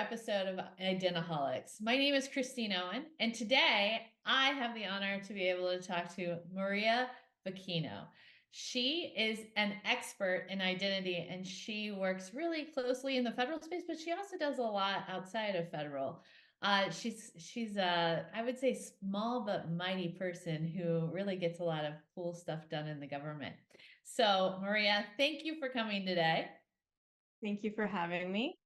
episode of Identiholics. My name is Christine Owen, and today I have the honor to be able to talk to Maria Bacchino. She is an expert in identity, and she works really closely in the federal space, but she also does a lot outside of federal. She's a, I would say, small but mighty person who really gets a lot of cool stuff done in the government. So, Maria, thank you for coming today. Thank you for having me.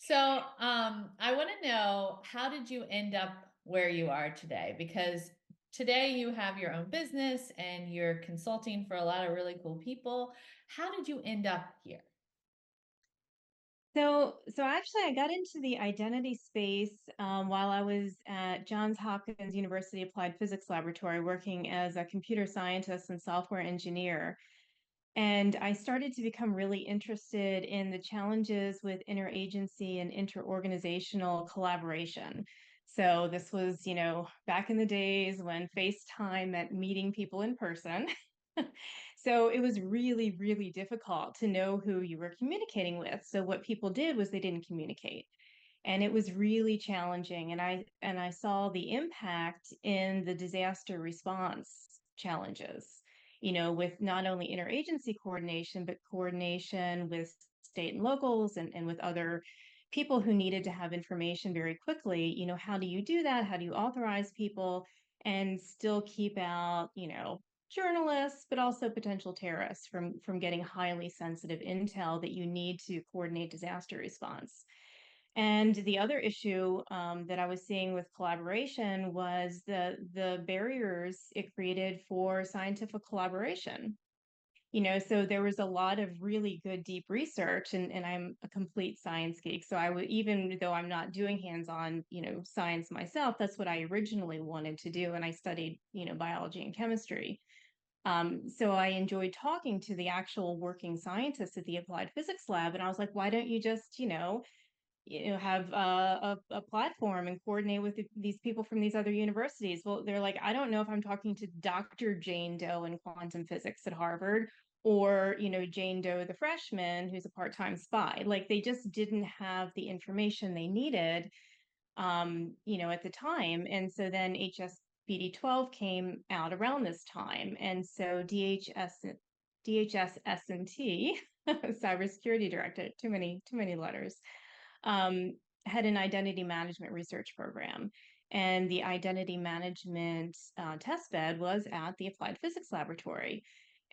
So, I want to know, how did you end up where you are today? Because today you have your own business and you're consulting for a lot of really cool people. How did you end up here? So actually, I got into the identity space while I was at Johns Hopkins University Applied Physics Laboratory working as a computer scientist and software engineer. And I started to become really interested in the challenges with interagency and interorganizational collaboration. So this was, back in the days when FaceTime meant meeting people in person. So it was really, really difficult to know who you were communicating with. So what people did was they didn't communicate. And it was really challenging. And I saw the impact in the disaster response challenges, with not only interagency coordination, but coordination with state and locals and with other people who needed to have information very quickly. How do you do that? How do you authorize people and still keep out, journalists, but also potential terrorists from getting highly sensitive intel that you need to coordinate disaster response? And the other issue that I was seeing with collaboration was the barriers it created for scientific collaboration. So there was a lot of really good deep research, and I'm a complete science geek. So I would, even though I'm not doing hands-on, science myself, that's what I originally wanted to do. And I studied, biology and chemistry. So I enjoyed talking to the actual working scientists at the Applied Physics Lab. And I was like, why don't you just, have a platform and coordinate with these people from these other universities? Well, they're like, I don't know if I'm talking to Dr. Jane Doe in quantum physics at Harvard or, Jane Doe, the freshman who's a part-time spy. Like they just didn't have the information they needed, at the time. And so then HSBD 12 came out around this time. And so DHS S&T, Cybersecurity Director, too many letters, um, had an identity management research program. And the identity management testbed was at the Applied Physics Laboratory.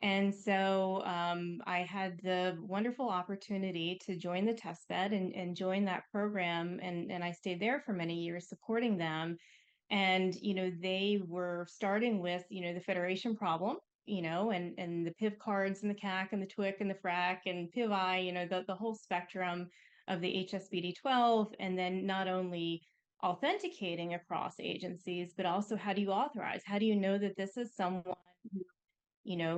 And so I had the wonderful opportunity to join the testbed and join that program. And I stayed there for many years supporting them. And, they were starting with, the Federation problem, and the PIV cards and the CAC and the TWIC and the FRAC and PIV-I, the whole spectrum of the HSBD 12, and then not only authenticating across agencies, but also how do you authorize? How do you know that this is someone who,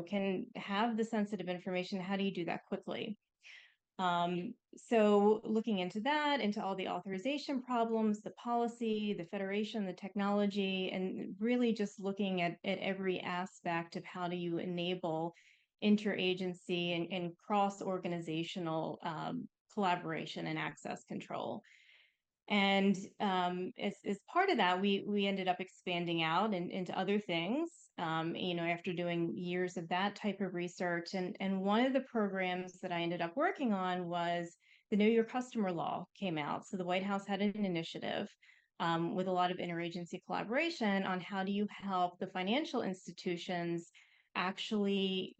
can have the sensitive information? How do you do that quickly? So looking into that, into all the authorization problems, the policy, the federation, the technology, and really just looking at every aspect of how do you enable interagency and cross-organizational collaboration and access control. And as part of that, we ended up expanding out into other things, after doing years of that type of research. And one of the programs that I ended up working on was the Know Your Customer Law came out. So the White House had an initiative with a lot of interagency collaboration on how do you help the financial institutions actually,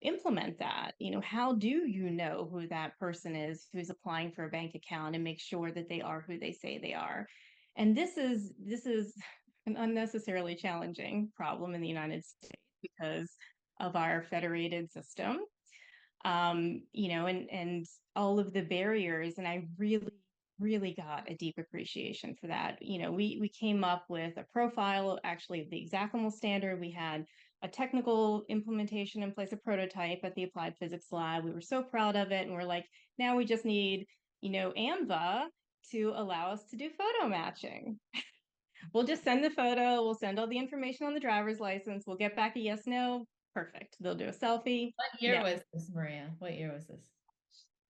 implement that. How do you know who that person is who's applying for a bank account and make sure that they are who they say they are? And this is an unnecessarily challenging problem in the United States because of our federated system, and all of the barriers. And I really got a deep appreciation for that. We came up with a profile actually of the exactional standard. We had a technical implementation in place, a prototype at the Applied Physics Lab. We were so proud of it. And we're like, now we just need, AMVA to allow us to do photo matching. We'll just send the photo. We'll send all the information on the driver's license. We'll get back a yes, no. Perfect. They'll do a selfie. What year No. was this, Maria? What year was this?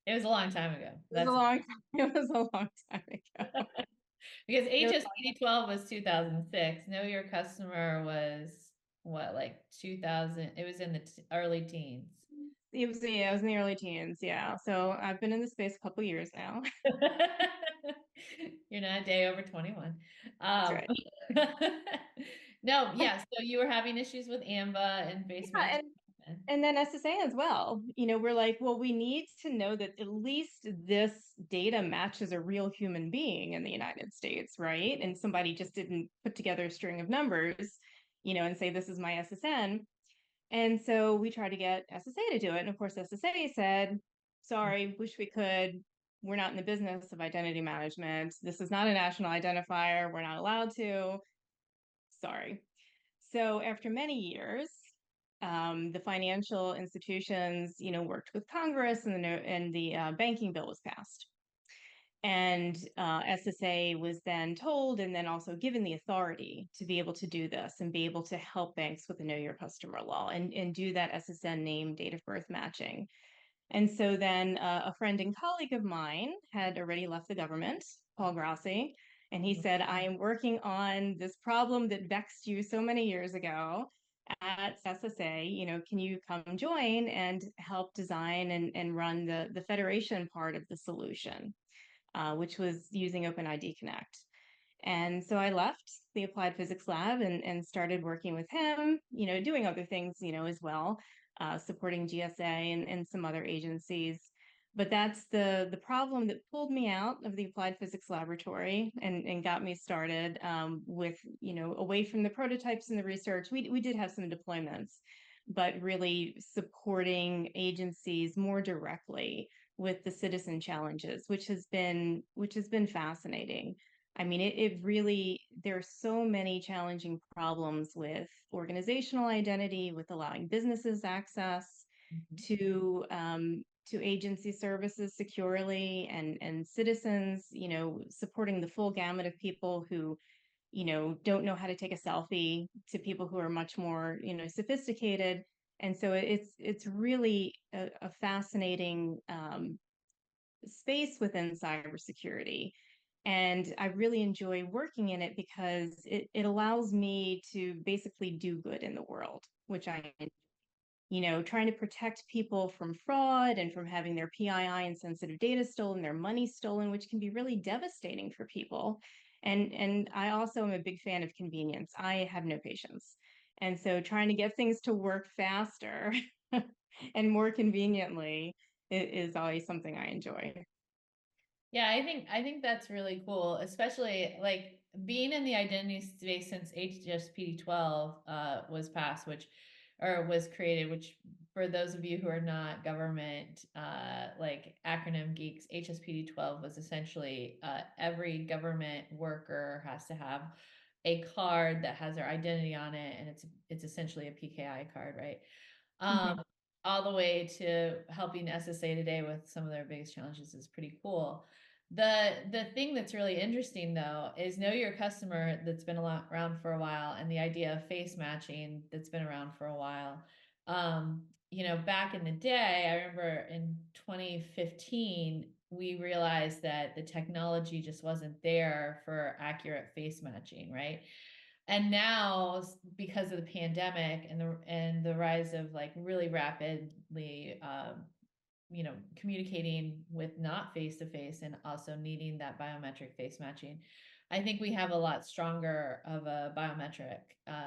It was a long time ago. It was a That's long time. It was a long time ago. because It was, HSPD 12 was 2006. Know Your Customer was what, like 2000? It was in the early teens. yeah, it was in the early teens. Yeah. So I've been in the space a couple years now. You're not a day over 21. That's Um, right. no, yeah. So you were having issues with AMBA and face Yeah, matching. and then SSA as well. We're like, well, we need to know that at least this data matches a real human being in the United States, right? And somebody just didn't put together a string of numbers, and say this is my SSN. And so we tried to get SSA to do it. And of course, SSA said, sorry, wish we could. We're not in the business of identity management. This is not a national identifier. We're not allowed to. Sorry. So after many years, the financial institutions, worked with Congress, and the banking bill was passed. And SSA was then told, and then also given the authority to be able to do this and be able to help banks with the Know Your Customer law and do that SSN name date of birth matching. And so then a friend and colleague of mine had already left the government, Paul Grassi, and he said, I am working on this problem that vexed you so many years ago at SSA. Can you come join and help design and run the federation part of the solution, which was using OpenID Connect. And so I left the applied physics lab and started working with him, doing other things, as well, supporting GSA and some other agencies. But that's the problem that pulled me out of the applied physics laboratory and got me started with, away from the prototypes and the research. We did have some deployments, but really supporting agencies more directly with the citizen challenges, which has been fascinating. I mean, it really, there are so many challenging problems with organizational identity, with allowing businesses access Mhm. to agency services securely, and citizens, supporting the full gamut of people who, don't know how to take a selfie, to people who are much more, sophisticated. And so it's really a fascinating space within cybersecurity. And I really enjoy working in it because it allows me to basically do good in the world, which trying to protect people from fraud and from having their PII and sensitive data stolen, their money stolen, which can be really devastating for people. And I also am a big fan of convenience. I have no patience. And so trying to get things to work faster and more conveniently is always something I enjoy. Yeah, I think that's really cool, especially like being in the identity space since HSPD 12 was passed, which or was created, which for those of you who are not government like acronym geeks, HSPD 12 was essentially every government worker has to have a card that has their identity on it, and it's essentially a PKI card, right? Mhm. Um, all the way to helping SSA today with some of their biggest challenges is pretty cool. The thing that's really interesting though is know your customer that's been around for a while, and the idea of face matching that's been around for a while. Back in the day, I remember in 2015, we realized that the technology just wasn't there for accurate face matching, right? And now because of the pandemic and the rise of like really rapidly communicating with not face to face and also needing that biometric face matching, I think we have a lot stronger of a biometric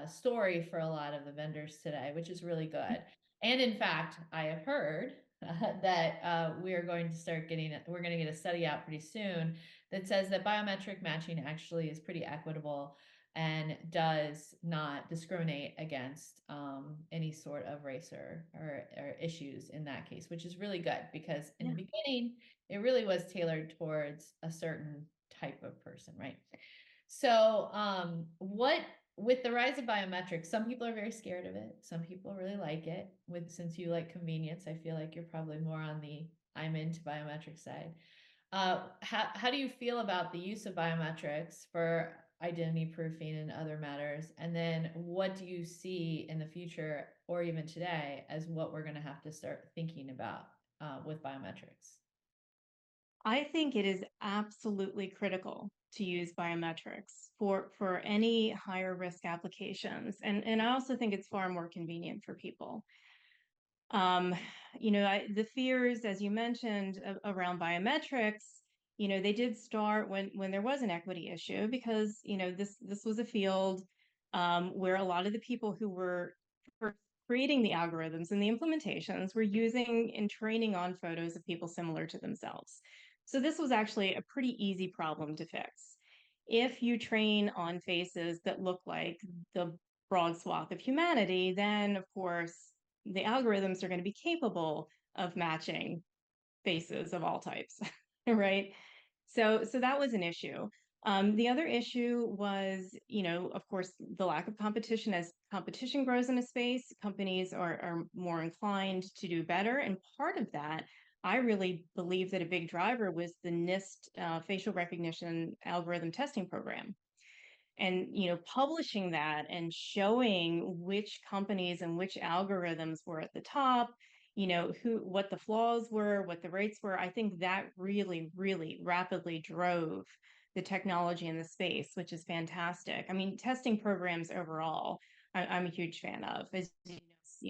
story for a lot of the vendors today, which is really good. And in fact, I have heard that we're going to get a study out pretty soon that says that biometric matching actually is pretty equitable and does not discriminate against any sort of race or issues in that case, which is really good because in the Yeah. beginning, it really was tailored towards a certain type of person, right? So, what with the rise of biometrics, some people are very scared of it. Some people really like it. Since you like convenience, I feel like you're probably more on the I'm into biometric side. How do you feel about the use of biometrics for identity proofing and other matters? And then what do you see in the future or even today as what we're going to have to start thinking about with biometrics? I think it is absolutely critical to use biometrics for any higher risk applications. And I also think it's far more convenient for people. Um, the fears, as you mentioned, around biometrics, they did start when there was an equity issue because, this was a field where a lot of the people who were creating the algorithms and the implementations were using and training on photos of people similar to themselves. So this was actually a pretty easy problem to fix. If you train on faces that look like the broad swath of humanity, then of course the algorithms are going to be capable of matching faces of all types, right? So that was an issue. The other issue was, of course, the lack of competition. As competition grows in a space, companies are more inclined to do better. And part of that, I really believe that a big driver was the NIST facial recognition algorithm testing program, and publishing that and showing which companies and which algorithms were at the top, what the flaws were, what the rates were. I think that really, really rapidly drove the technology in the space, which is fantastic. I mean, testing programs overall, I'm a huge fan of. As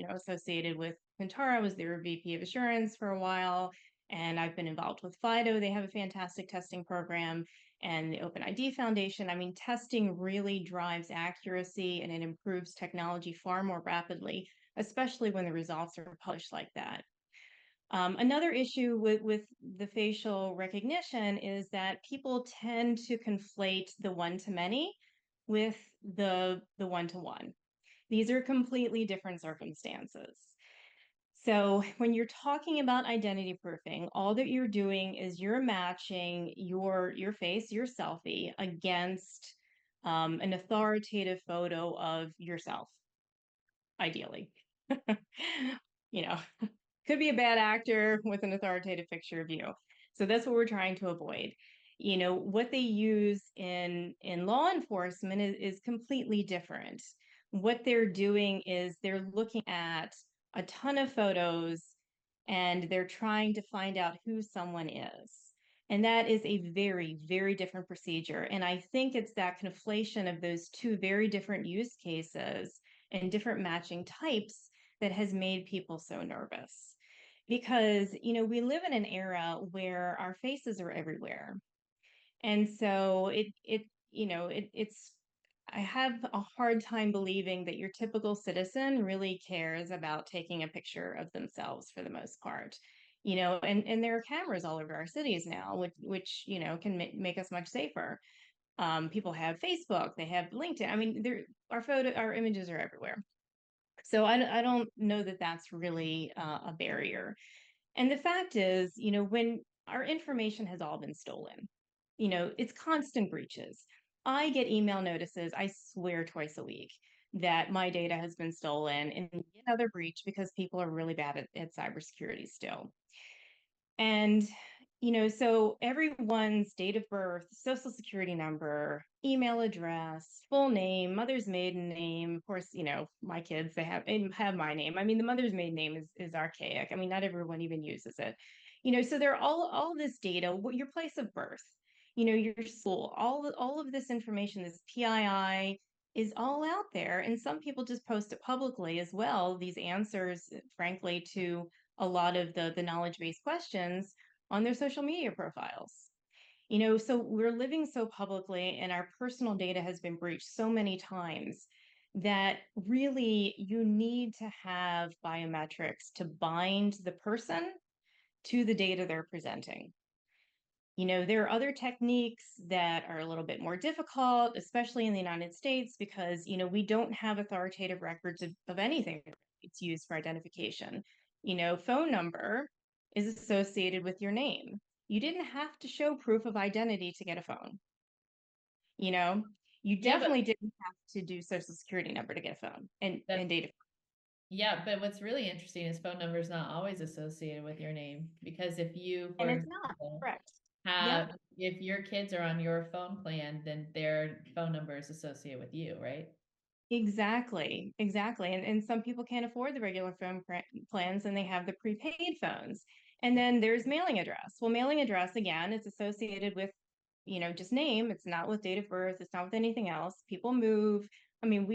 associated with Pentara, I was their VP of assurance for a while, and I've been involved with Fido. They have a fantastic testing program, and the OpenID Foundation. I mean, testing really drives accuracy and it improves technology far more rapidly, especially when the results are published like that. Another issue with the facial recognition is that people tend to conflate the one-to-many with the one-to-one. These are completely different circumstances. So when you're talking about identity proofing, all that you're doing is you're matching your face, your selfie, against an authoritative photo of yourself, ideally. you know, could be a bad actor with an authoritative picture of you. So that's what we're trying to avoid. What they use in law enforcement is completely different. What they're doing is they're looking at a ton of photos and they're trying to find out who someone is. And that is a very, very different procedure. And I think it's that conflation of those two very different use cases and different matching types that has made people so nervous. Because, we live in an era where our faces are everywhere. And so it's I have a hard time believing that your typical citizen really cares about taking a picture of themselves for the most part. And there are cameras all over our cities now, which can make us much safer. People have Facebook, they have LinkedIn. I mean, our images are everywhere. So I don't know that that's really a barrier. And the fact is, when our information has all been stolen, it's constant breaches. I get email notices, I swear, twice a week that my data has been stolen and another breach because people are really bad at cybersecurity still. And, so everyone's date of birth, social security number, email address, full name, mother's maiden name. Of course, my kids, they have my name. I mean, the mother's maiden name is archaic. I mean, not everyone even uses it. So they're all this data, your place of birth, your school, all of this information, this PII is all out there. And some people just post it publicly as well, these answers, frankly, to a lot of the knowledge-based questions on their social media profiles. So we're living so publicly and our personal data has been breached so many times that really you need to have biometrics to bind the person to the data they're presenting. There are other techniques that are a little bit more difficult, especially in the United States, because, we don't have authoritative records of anything it's used for identification. Phone number is associated with your name. You didn't have to show proof of identity to get a phone. You know, you Yeah, but definitely didn't have to do social security number to get a phone and that's data. yeah, but what's really interesting is phone number is not always associated with your name because if you, And for it's not example, correct. Yep. have if your kids are on your phone plan, then their phone number is associated with you, right? Exactly, exactly. And some people can't afford the regular phone plans and they have the prepaid phones. And then there's mailing address. Well, mailing address, again, it's associated with, just name. It's not with date of birth. It's not with anything else. People move. I mean,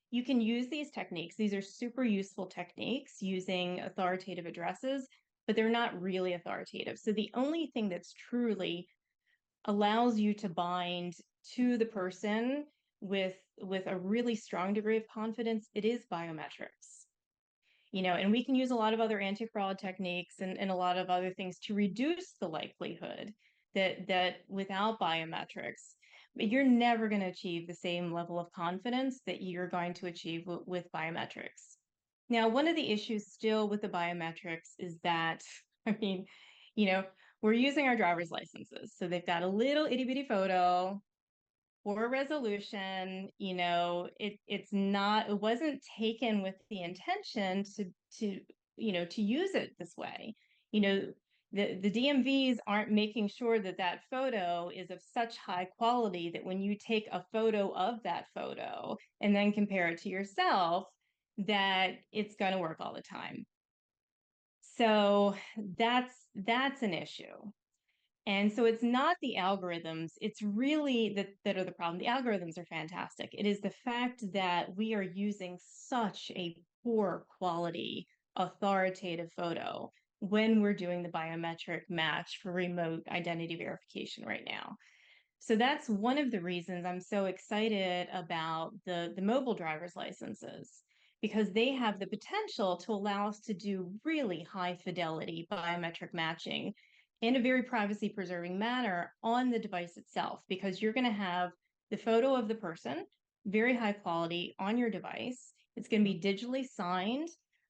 you can use these techniques. These are super useful techniques using authoritative addresses, but they're not really authoritative. So the only thing that's truly allows you to bind to the person with a really strong degree of confidence, it is biometrics. And we can use a lot of other anti-fraud techniques and a lot of other things to reduce the likelihood that without biometrics, but you're never going to achieve the same level of confidence that you're going to achieve with biometrics. Now, one of the issues still with the biometrics is that, I mean, you know, we're using our driver's licenses. So they've got a little itty bitty photo, poor resolution. It wasn't taken with the intention to use it this way. you know the DMVs aren't making sure that that photo is of such high quality that when you take a photo of that photo and then compare it to yourself, that it's going to work all the time. So that's an issue. And so it's not the algorithms, it's really that are the problem. The algorithms are fantastic. It is the fact that we are using such a poor quality authoritative photo when we're doing the biometric match for remote identity verification right now. So that's one of the reasons I'm so excited about the mobile driver's licenses, because they have the potential to allow us to do really high fidelity biometric matching in a very privacy preserving manner on the device itself, because you're going to have the photo of the person, very high quality on your device. It's going to be digitally signed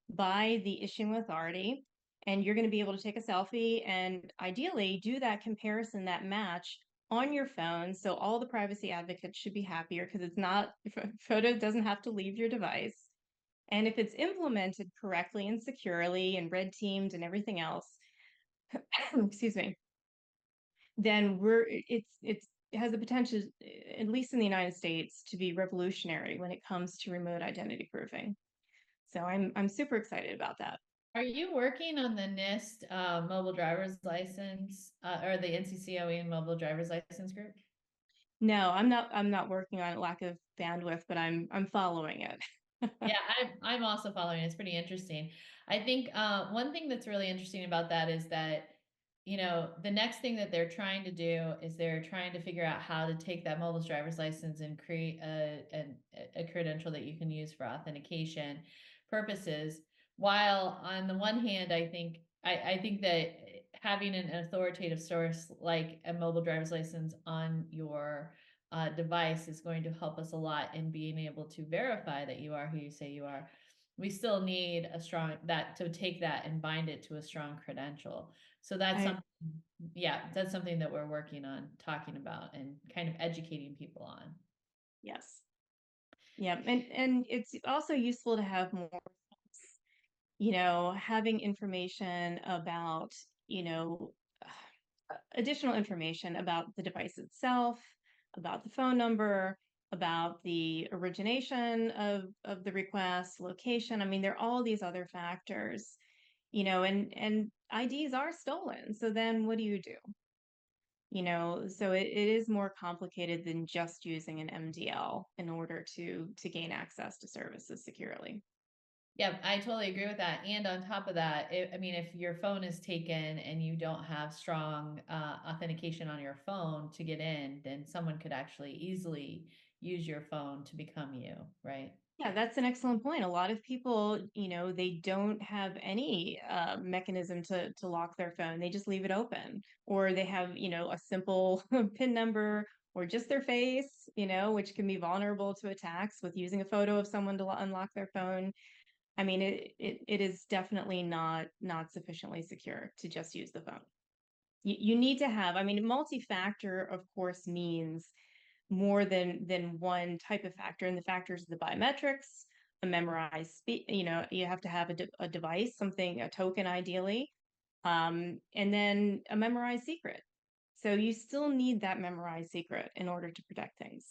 by the issuing authority, and you're going to be able to take a selfie and ideally do that comparison, that match on your phone. So all the privacy advocates should be happier because it's not, photo doesn't have to leave your device. And if it's implemented correctly and securely and red teamed and everything else, excuse me, then it has the potential, at least in the United States, to be revolutionary when it comes to remote identity proofing. So I'm super excited about that. Are you working on the NIST mobile driver's license or the NCCOE mobile driver's license group? No, I'm not working on it, lack of bandwidth, but I'm following it. Yeah, I'm also following. It's pretty interesting. I think one thing that's really interesting about that is that, the next thing that they're trying to do is they're trying to figure out how to take that mobile driver's license and create a credential that you can use for authentication purposes. While on the one hand, I think that having an authoritative source like a mobile driver's license on your device is going to help us a lot in being able to verify that you are who you say you are. We still need a strong that to take that and bind it to a strong credential. So that's I something, yeah, that's something that we're working on talking about and kind of educating people on. Yes. Yeah, and it's also useful to have more, having information about, you know, additional information about the device itself, about the phone number, about the origination of the request, location. I mean, there are all these other factors, and IDs are stolen. So then what do you do? So it is more complicated than just using an MDL in order to gain access to services securely. Yeah, I totally agree with that. And on top of that, I mean, if your phone is taken and you don't have strong authentication on your phone to get in, then someone could actually easily use your phone to become you, right? Yeah, that's an excellent point. A lot of people, they don't have any mechanism to lock their phone. They just leave it open, or they have, a simple PIN number or just their face, which can be vulnerable to attacks with using a photo of someone to unlock their phone. I mean, it is definitely not sufficiently secure to just use the phone. You need to have, I mean, multi-factor, of course, means more than one type of factor, and the factors are the biometrics, a memorized you have to have a device, something, a token ideally, and then a memorized secret. So you still need that memorized secret in order to protect things.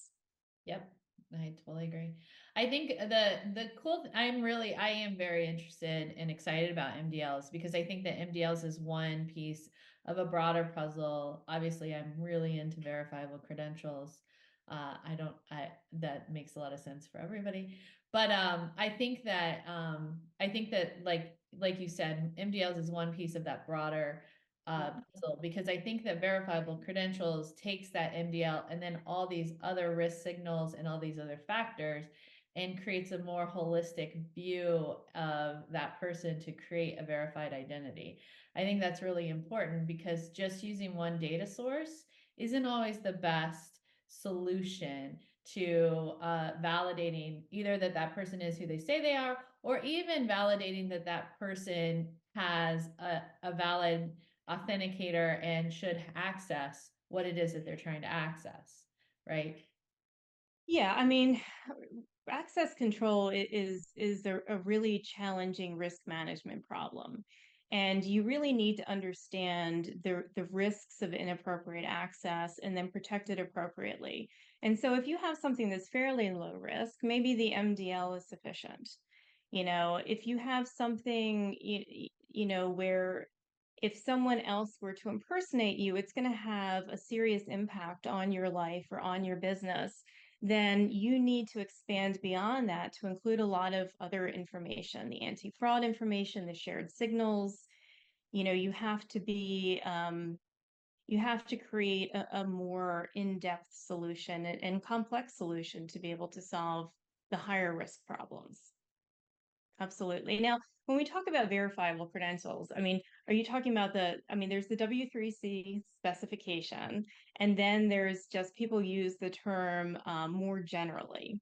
Yep. I totally agree. I think I am very interested and excited about MDLs because I think that MDLs is one piece of a broader puzzle. Obviously, I'm really into verifiable credentials. I don't I That makes a lot of sense for everybody. But I think that like you said, MDLs is one piece of that broader Yeah. puzzle because I think that verifiable credentials takes that MDL and then all these other risk signals and all these other factors and creates a more holistic view of that person to create a verified identity. I think that's really important because just using one data source isn't always the best solution to validating either that that person is who they say they are, or even validating that that person has a valid authenticator and should access what it is that they're trying to access, right? Yeah, I mean, access control is a really challenging risk management problem. And you really need to understand the risks of inappropriate access and then protect it appropriately. And so if you have something that's fairly low risk, maybe the MDL is sufficient. If you have something, where if someone else were to impersonate you, it's going to have a serious impact on your life or on your business, then you need to expand beyond that to include a lot of other information, the anti-fraud information, the shared signals. You have to you have to create a more in-depth solution and complex solution to be able to solve the higher risk problems. Absolutely. Now, when we talk about verifiable credentials, I mean, are you talking about there's the W3C specification, and then there's just people use the term more generally.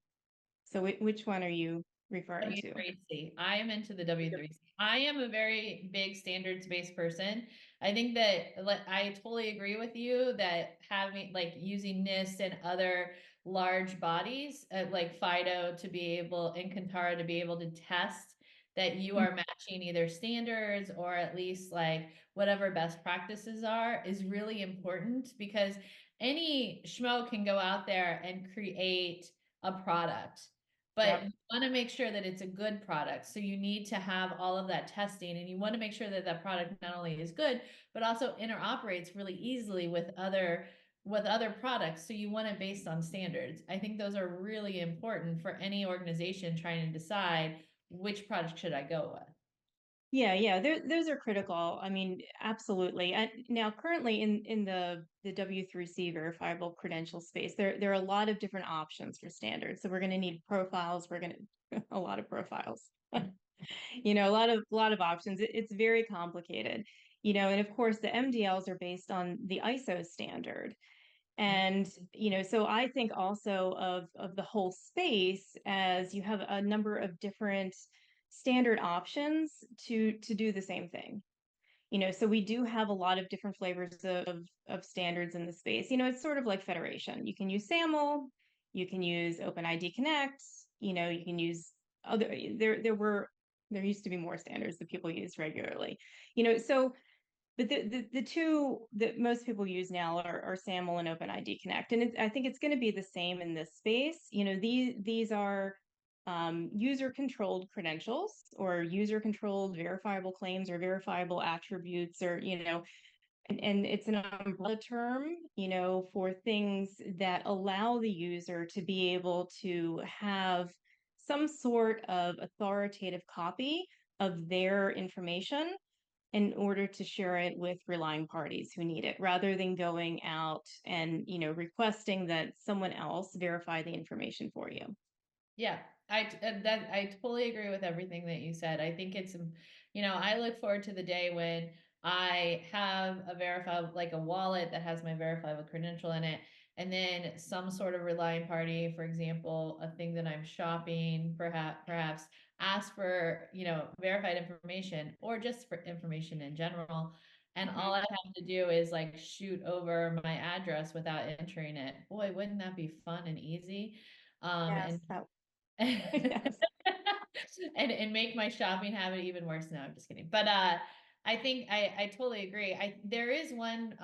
So which one are you referring to? W3C. I am into the W3C. I am a very big standards-based person. I think that I totally agree with you that having like using NIST and other large bodies like FIDO to be able and Kantara to be able to test that you are matching either standards or at least like whatever best practices are is really important because any schmo can go out there and create a product, but Yep. you want to make sure that it's a good product. So you need to have all of that testing and you want to make sure that that product not only is good, but also interoperates really easily with other products. So you want it based on standards. I think those are really important for any organization trying to decide which product should I go with. Yeah, those are critical. I mean, absolutely. And now, currently in the W3C verifiable credential space, there are a lot of different options for standards. So we're going to need profiles. We're going to a lot of profiles. A lot of options. It's very complicated. And of course, the MDLs are based on the ISO standard. And so I think also of the whole space as you have a number of different standard options to do the same thing. So we do have a lot of different flavors of standards in the space. It's sort of like federation. You can use SAML, you can use OpenID Connect, you can use other there used to be more standards that people use regularly. So but the two that most people use now are SAML and OpenID Connect, and I think it's going to be the same in this space. These are user-controlled credentials or user-controlled verifiable claims or verifiable attributes, or and it's an umbrella term, for things that allow the user to be able to have some sort of authoritative copy of their information in order to share it with relying parties who need it, rather than going out and requesting that someone else verify the information for you. Yeah, I totally agree with everything that you said. I think I look forward to the day when I have a verifiable, like a wallet that has my verifiable credential in it, and then some sort of relying party, for example, a thing that I'm shopping, perhaps ask for, verified information or just for information in general. And all Mhm. I have to do is like shoot over my address without entering it. Boy, wouldn't that be fun and easy? Yes, And that and yes. make my shopping habit even worse. No, I'm just kidding. I think I totally agree. There is one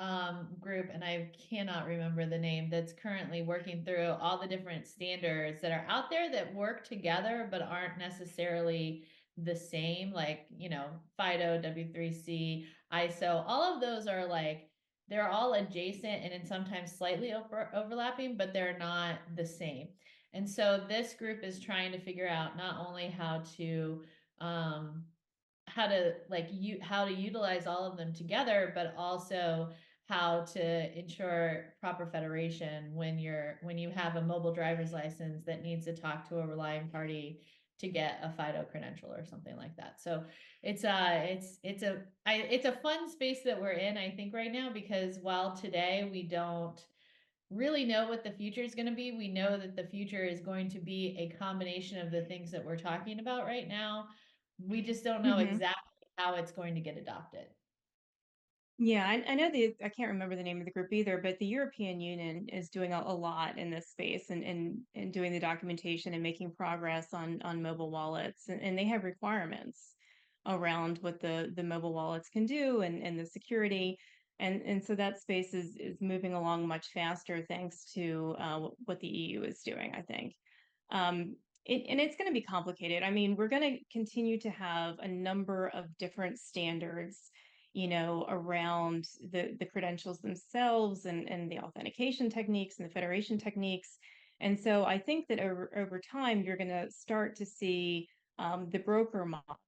group, and I cannot remember the name, that's currently working through all the different standards that are out there that work together but aren't necessarily the same. Like, FIDO, W3C, ISO, all of those are like they're all adjacent and in sometimes slightly overlapping, but they're not the same. And so this group is trying to figure out not only um, how to utilize all of them together, but also how to ensure proper federation when you have a mobile driver's license that needs to talk to a relying party to get a FIDO credential or something like that. So it's a fun space that we're in, I think, right now, because while today we don't really know what the future is going to be, we know that the future is going to be a combination of the things that we're talking about right now. We just don't know Hmm. exactly how it's going to get adopted. Yeah, I know I can't remember the name of the group either, but the European Union is doing a lot in this space and doing the documentation and making progress on mobile wallets. And they have requirements around what the mobile wallets can do and the security. And so that space is moving along much faster thanks to what the EU is doing, I think. And it's going to be complicated. I mean, we're going to continue to have a number of different standards, around the credentials themselves and the authentication techniques and the federation techniques. And so I think that over time, you're going to start to see the broker model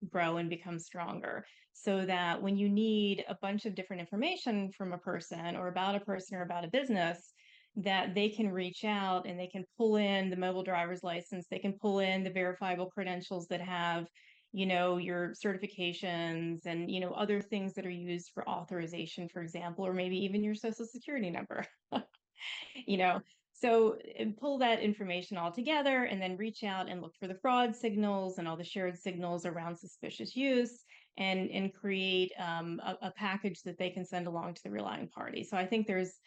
grow and become stronger, so that when you need a bunch of different information from a person or about a business, that they can reach out and they can pull in the mobile driver's license, they can pull in the verifiable credentials that have, your certifications and, other things that are used for authorization, for example, or maybe even your social security number. you know so pull that information all together and then reach out and look for the fraud signals and all the shared signals around suspicious use, and create a package that they can send along to the relying party. So I think there's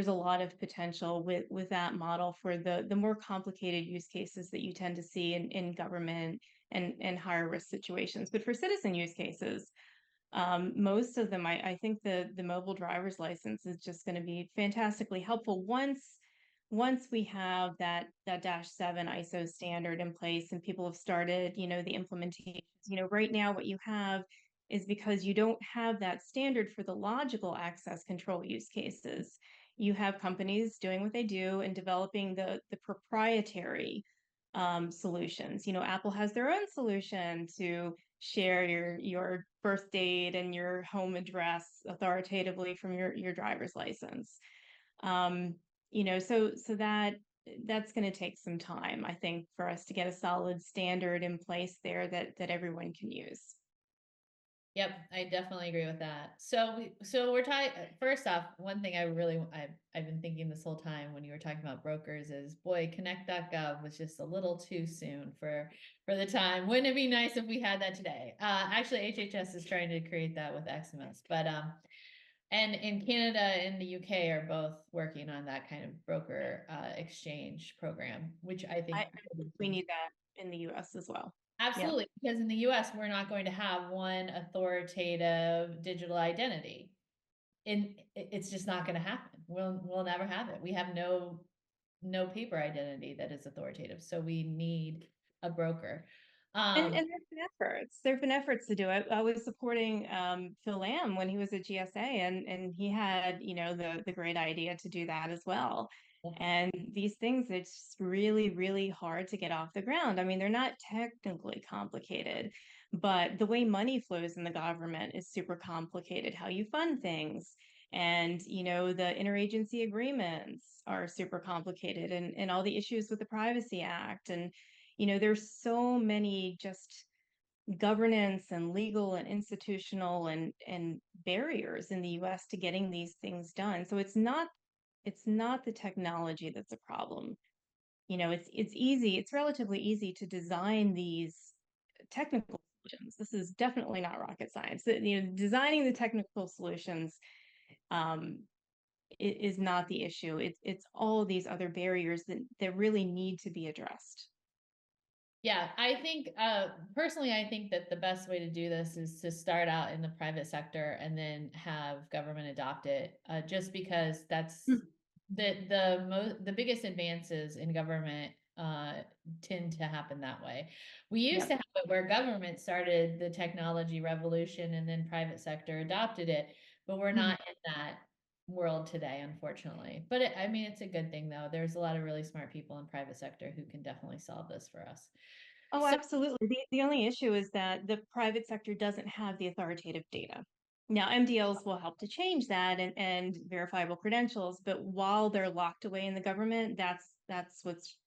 a lot of potential with that model for the more complicated use cases that you tend to see in government and higher risk situations. But for citizen use cases, most of them, I think the mobile driver's license is just going to be fantastically helpful once we have that -7 ISO standard in place and people have started, the implementations. Right now what you have is, because you don't have that standard for the logical access control use cases, you have companies doing what they do and developing the proprietary solutions. Apple has their own solution to share your birth date and your home address authoritatively from your driver's license. Um, so that's going to take some time, I think, for us to get a solid standard in place there that everyone can use. Yep, I definitely agree with that. So we're talking, first off, one thing I've been thinking this whole time when you were talking about brokers is, boy, connect.gov was just a little too soon for the time. Wouldn't it be nice if we had that today? Actually, HHS is trying to create that with XMS, but and in Canada and the UK are both working on that kind of broker exchange program, which I think I think we need that in the US as well. Yeah. absolutely, because in the US we're not going to have one authoritative digital identity. It's just not going to happen. We'll never have it. We have no paper identity that is authoritative, so we need a broker. And there've been efforts to do it. I was supporting Phil Lamb when he was at GSA, and he had, the great idea to do that as well. And these things, it's really, really hard to get off the ground. I mean, they're not technically complicated, but the way money flows in the government is super complicated. How you fund things, and the interagency agreements are super complicated, and all the issues with the Privacy Act. And there's so many just governance and legal and institutional and barriers in the US to getting these things done. So it's not the technology that's a problem. It's relatively easy to design these technical solutions. This is definitely not rocket science. Designing the technical solutions um, is not the issue. It's all of these other barriers that really need to be addressed. Yeah, I think personally, I think that the best way to do this is to start out in the private sector and then have government adopt it, just because that's the biggest advances in government tend to happen that way. We used to Yep. have it where government started the technology revolution and then private sector adopted it, but we're Mhm. not in that world today, unfortunately. But I mean, it's a good thing though. There's a lot of really smart people in private sector who can definitely solve this for us. Oh, So absolutely. The only issue is that the private sector doesn't have the authoritative data. Now, MDLs will help to change that and verifiable credentials, but while they're locked away in the government, that's what's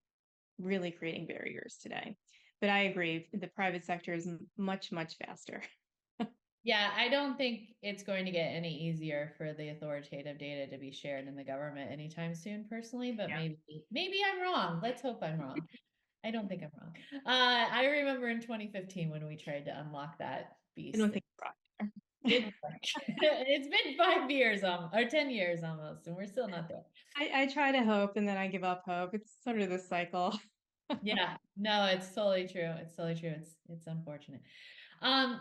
really creating barriers today. But I agree, the private sector is much, much faster. yeah, I don't think it's going to get any easier for the authoritative data to be shared in the government anytime soon, personally, but Yeah, maybe I'm wrong. Let's hope I'm wrong. I don't think I'm wrong. I remember in 2015 when we tried to unlock that I beast. don't It think it's didn't right. work. It's been 5 years or 10 years almost, and we're still not there. I try to hope and then I give up hope. It's sort of this cycle. Yeah, no, it's totally true. It's totally true. It's unfortunate.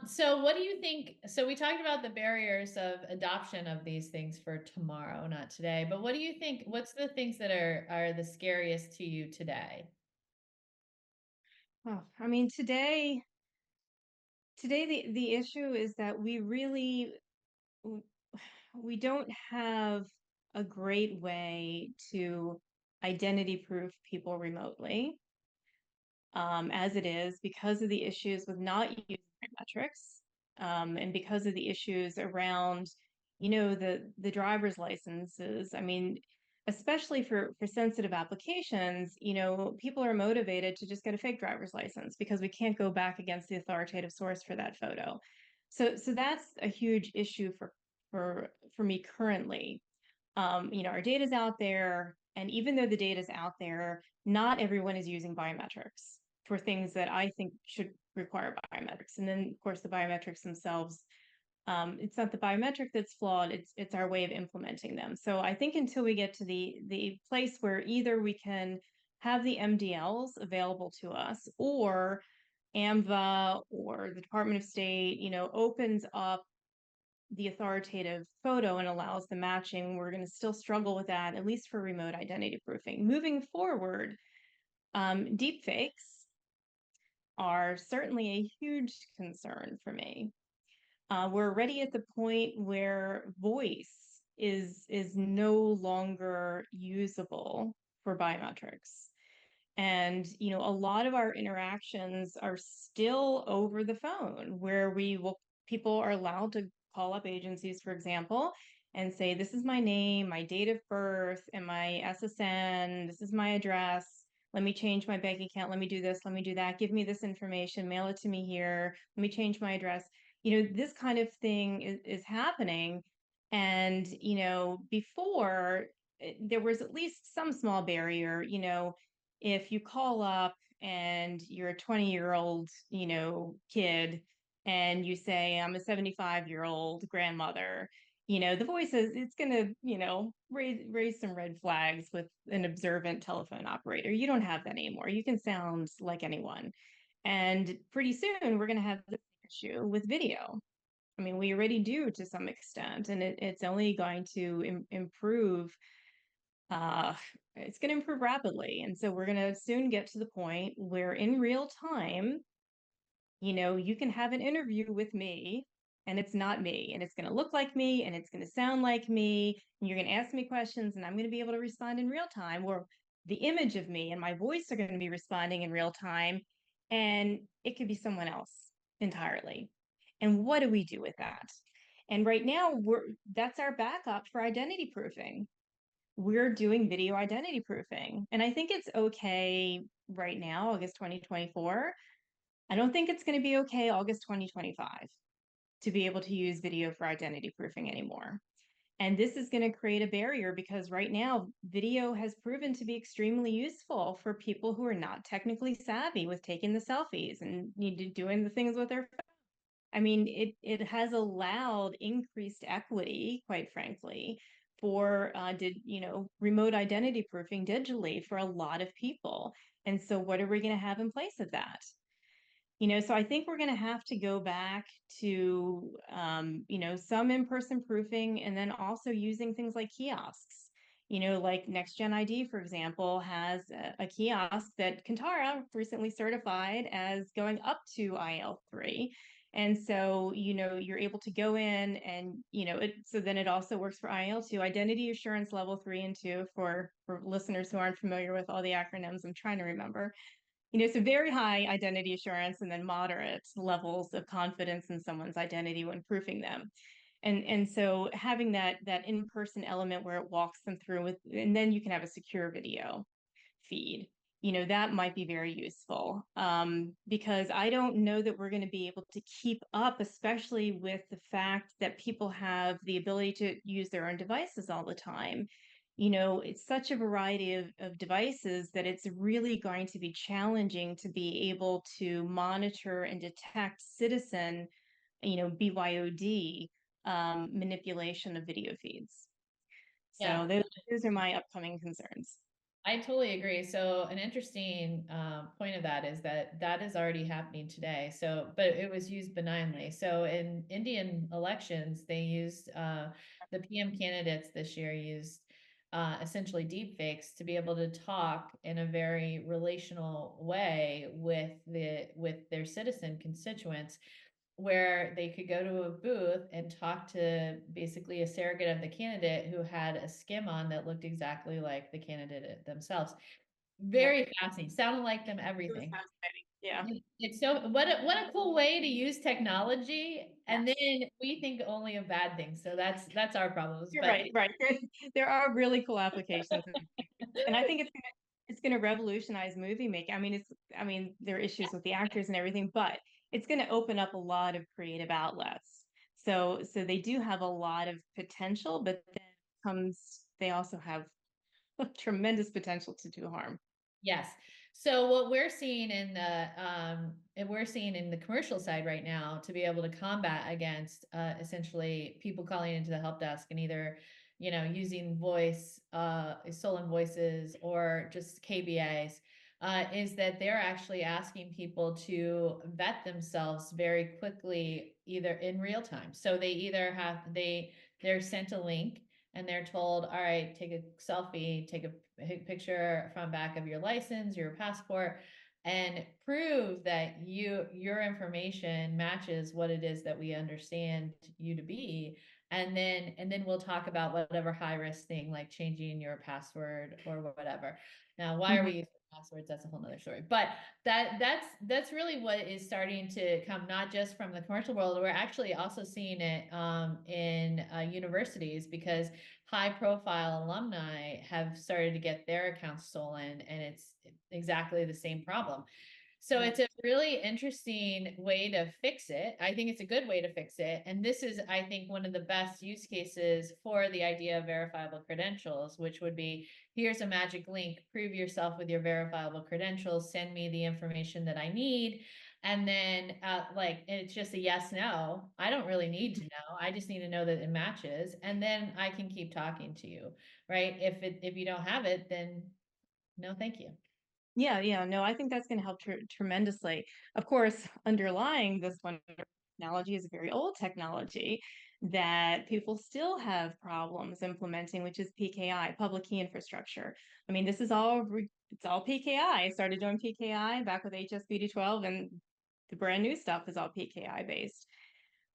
So what do you think? So we talked about the barriers of adoption of these things for tomorrow, not today. But what do you think? What's the things that are the scariest to you today? Oh, I mean, today the issue is that we don't have a great way to identity proof people remotely, as it is because of the issues with not using metrics, and because of the issues around, the driver's licenses. I mean, especially for sensitive applications, people are motivated to just get a fake driver's license because we can't go back against the authoritative source for that photo. So that's a huge issue for me currently. Our data's out there, and even though the data's out there, not everyone is using biometrics for things that I think should require biometrics. And then, of course, the biometrics themselves, it's not the biometric that's flawed, it's our way of implementing them. So I think until we get to the place where either we can have the MDLs available to us, or AMVA or the Department of State, opens up the authoritative photo and allows the matching, we're going to still struggle with that, at least for remote identity proofing. Moving forward, deep fakes are certainly a huge concern for me. We're already at the point where voice is no longer usable for biometrics. And, a lot of our interactions are still over the phone, where people are allowed to call up agencies, for example, and say, this is my name, my date of birth, and my SSN, this is my address. Let me change my bank account. Let me do this. Let me do that. Give me this information. Mail it to me here. Let me change my address. This kind of thing is happening. And, before, there was at least some small barrier. If you call up and you're a 20-year-old, kid, and you say, I'm a 75-year-old grandmother, the voice is, it's going to, raise some red flags with an observant telephone operator. You don't have that anymore. You can sound like anyone. And pretty soon we're going to have this issue with video. I mean, we already do to some extent, and it's only going to improve. uh, it's going to improve rapidly. And so we're going to soon get to the point where in real time, you can have an interview with me and it's not me, and it's going to look like me and it's going to sound like me. And you're going to ask me questions and I'm going to be able to respond in real time, or the image of me and my voice are going to be responding in real time. And it could be someone else entirely. And what do we do with that? And right now, that's our backup for identity proofing. We're doing video identity proofing. And I think it's okay right now, August 2024. I don't think it's going to be okay August 2025 to be able to use video for identity proofing anymore. And this is going to create a barrier because right now, video has proven to be extremely useful for people who are not technically savvy with taking the selfies and doing the things with their. I mean, it has allowed increased equity, quite frankly, for remote identity proofing digitally for a lot of people. And so what are we going to have in place of that? So I think we're going to have to go back to, some in-person proofing, and then also using things like kiosks. Like NextGen ID, for example, has a kiosk that Kantara recently certified as going up to IL3. And so, you're able to go in and, so then it also works for IL2, Identity Assurance Level 3 and 2, for listeners who aren't familiar with all the acronyms I'm trying to remember. So very high identity assurance and then moderate levels of confidence in someone's identity when proofing them. And so having that in-person element where it walks them through with, and then you can have a secure video feed, that might be very useful, because I don't know that we're going to be able to keep up, especially with the fact that people have the ability to use their own devices all the time. It's such a variety of devices that it's really going to be challenging to be able to monitor and detect citizen, BYOD, manipulation of video feeds. Yeah. So those are my upcoming concerns. I totally agree. So an interesting point of that is that that is already happening today. So, but it was used benignly. So in Indian elections, they used the PM candidates this year used essentially deep fakes to be able to talk in a very relational way with their citizen constituents, where they could go to a booth and talk to basically a surrogate of the candidate who had a skim on that looked exactly like the candidate themselves. Yeah, Very fascinating. Sounded like them, it was everything. fascinating. Yeah. It's so what a cool way to use technology, and Yes. then we think only of bad things. So that's our problems. You're But right, right. There are really cool applications, and I think it's gonna revolutionize movie making. I mean, there are issues with the actors and everything, but it's gonna open up a lot of creative outlets. So they do have a lot of potential, but then they also have tremendous potential to do harm. yes. So what we're seeing in the and we're seeing in the commercial side right now to be able to combat against essentially people calling into the help desk and either, using voice, stolen voices or just KBAs, is that they're actually asking people to vet themselves very quickly, either in real time. So they either they're sent a link and they're told, all right, take a selfie, take a picture front back of your license, your passport, and prove that your information matches what it is that we understand you to be. And then we'll talk about whatever high risk thing like changing your password or whatever. Now, why are we Mhm. using passwords? That's a whole nother story. But that's really what is starting to come, not just from the commercial world. We're actually also seeing it in universities, because high profile alumni have started to get their accounts stolen, and it's exactly the same problem. So Yeah. it's a really interesting way to fix it. I think it's a good way to fix it. And this is, I think, one of the best use cases for the idea of verifiable credentials, which would be, here's a magic link, prove yourself with your verifiable credentials, send me the information that I need. And then like, it's just a yes, no. I don't really need to know. I just need to know that it matches. And then I can keep talking to you, right? If you don't have it, then no, thank you. Yeah, yeah, no, I think that's going to help tremendously. Of course, underlying this one technology is a very old technology that people still have problems implementing, which is PKI, public key infrastructure. I mean, it's all PKI. I started doing PKI back with HSBD12, and the brand new stuff is all PKI based.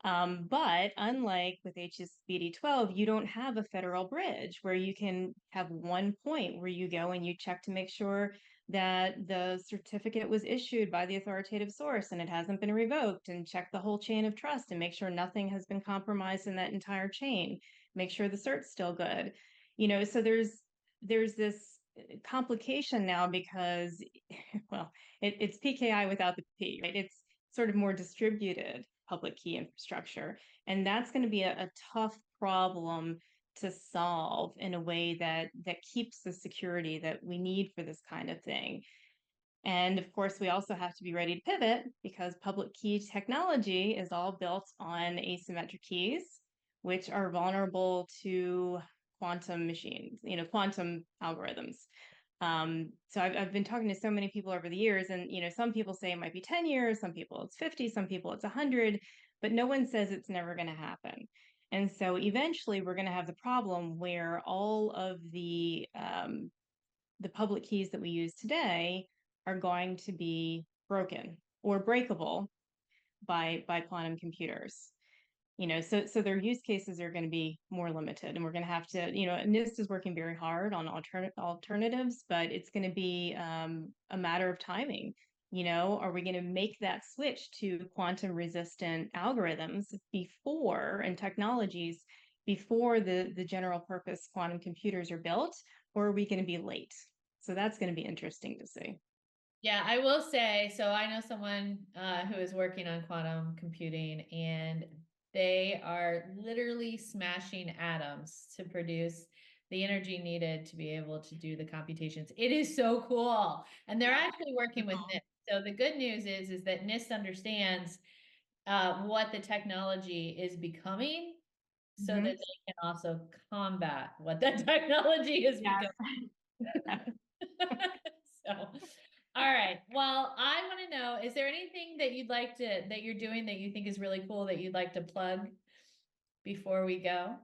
But unlike with HSBD12, you don't have a federal bridge where you can have one point where you go and you check to make sure that the certificate was issued by the authoritative source and it hasn't been revoked, and check the whole chain of trust and make sure nothing has been compromised in that entire chain. Make sure the cert's still good. So there's this complication now because, well, it's PKI without the P, right? It's sort of more distributed public key infrastructure. And that's going to be a tough problem to solve in a way that keeps the security that we need for this kind of thing. And of course, we also have to be ready to pivot because public key technology is all built on asymmetric keys, which are vulnerable to quantum machines, quantum algorithms. So I've been talking to so many people over the years, and some people say it might be 10 years, some people it's 50, some people it's 100, but no one says it's never going to happen. And so eventually we're going to have the problem where all of the public keys that we use today are going to be broken or breakable by quantum computers. So their use cases are going to be more limited, and we're going to have to, NIST is working very hard on alternatives, but it's going to be a matter of timing. Are we going to make that switch to quantum resistant algorithms before and technologies before the general purpose quantum computers are built, or are we going to be late? So that's going to be interesting to see. Yeah, I will say, so I know someone who is working on quantum computing, and they are literally smashing atoms to produce the energy needed to be able to do the computations. It is so cool. And they're actually working with Cool. NIST. So the good news is that NIST understands what the technology is becoming so that Mhm. they can also combat what that technology is Yes. becoming. So, all right. Well, I want to know, is there anything that that you're doing that you think is really cool that you'd like to plug before we go?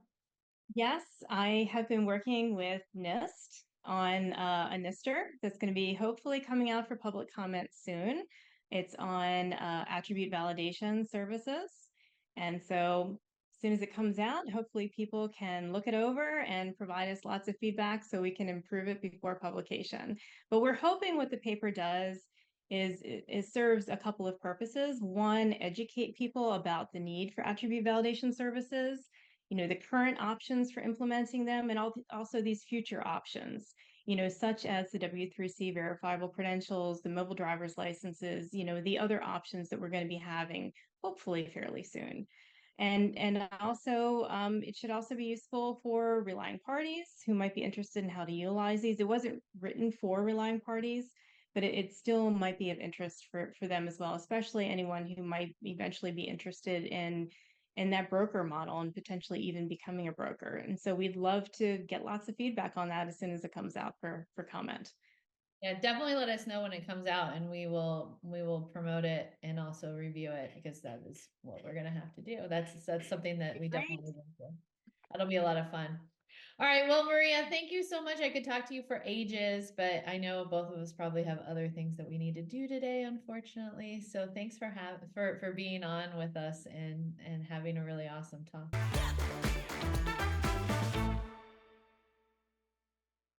Yes, I have been working with NIST on a NISTer that's going to be hopefully coming out for public comment soon. It's on attribute validation services. And so as soon as it comes out, hopefully people can look it over and provide us lots of feedback so we can improve it before publication. But we're hoping what the paper does is it serves a couple of purposes. One, educate people about the need for attribute validation services, the current options for implementing them, and also these future options, such as the W3C verifiable credentials, the mobile driver's licenses, the other options that we're going to be having hopefully fairly soon. And also, it should also be useful for relying parties who might be interested in how to utilize these. It wasn't written for relying parties, but it still might be of interest for them as well, especially anyone who might eventually be interested in that broker model and potentially even becoming a broker. And so we'd love to get lots of feedback on that as soon as it comes out for comment. Yeah, definitely let us know when it comes out, and we will promote it and also review it, because that is what we're gonna have to do. That's something that we Great. definitely want to. That'll be a lot of fun. All right, well, Maria, thank you so much. I could talk to you for ages, but I know both of us probably have other things that we need to do today, unfortunately. So thanks for being on with us and having a really awesome talk.